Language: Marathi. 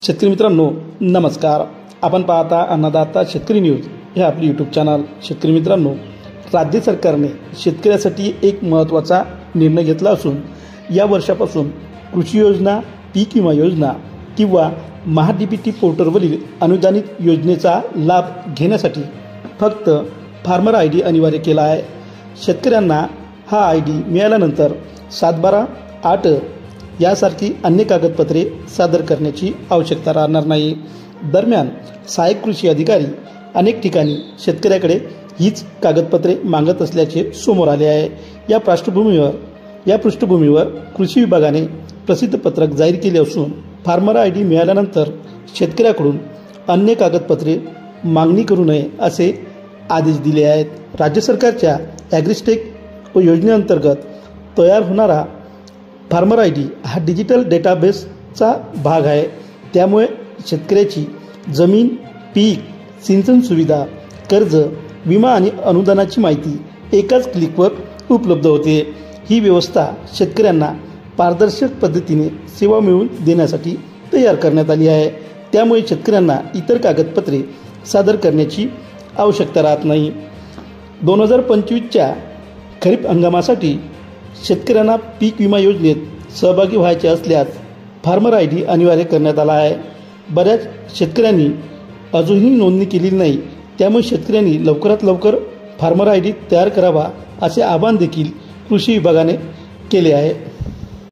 शेतकरी मित्रांनो नमस्कार. आपण पाहता अन्नदाता शेतकरी न्यूज हे आपले यूट्यूब चॅनल. शेतकरी मित्रांनो, राज्य सरकारने शेतकऱ्यासाठी एक महत्त्वाचा निर्णय घेतला असून या वर्षापासून कृषी योजना, पीक विमा योजना किंवा महा-डी-बी-टी पोर्टलवरील अनुदानित योजनेचा लाभ घेण्यासाठी फक्त फार्मर आय डी अनिवार्य केला आहे. शेतकऱ्यांना हा आय डी मिळाल्यानंतर 7/12/8 यासारखी अन्य कागदपत्रे सादर करण्याची आवश्यकता राहणार नाही. दरम्यान सहाय्यक कृषी अधिकारी अनेक ठिकाणी शेतकऱ्याकडे हीच कागदपत्रे मागत असल्याचे समोर आले आहे. या पृष्ठभूमीवर कृषी विभागाने प्रसिद्ध पत्रक जाहीर केले असून फार्मर आय डी मिळाल्यानंतर शेतकऱ्याकडून अन्य कागदपत्रे मागणी करू नये असे आदेश दिले आहेत. राज्य सरकारच्या ॲग्रिस्टेक योजनेअंतर्गत तयार होणारा फार्मर आय डी हा डिजिटल डेटाबेसचा भाग आहे. त्यामुळे शेतकऱ्याची जमीन, पीक, सिंचन सुविधा, कर्ज, विमा आणि अनुदानाची माहिती एकाच क्लिकवर उपलब्ध होते. ही व्यवस्था शेतकऱ्यांना पारदर्शक पद्धतीने सेवा मिळवून देण्यासाठी तयार करण्यात आली आहे. त्यामुळे शेतकऱ्यांना इतर कागदपत्रे सादर करण्याची आवश्यकता राहत नाही. 2025च्या खरीप हंगामासाठी शेतकऱ्यांना पीक विमा योजनेत सहभागी व्हायचे असल्यास फार्मर आय डी अनिवार्य करण्यात आला आहे. बऱ्याच शेतकऱ्यांनी अजूनही नोंदणी केलेली नाही. त्यामुळे शेतकऱ्यांनी लवकरात लवकर फार्मर आय डी तयार करावा असे आवाहन देखील कृषी विभागाने केले आहे.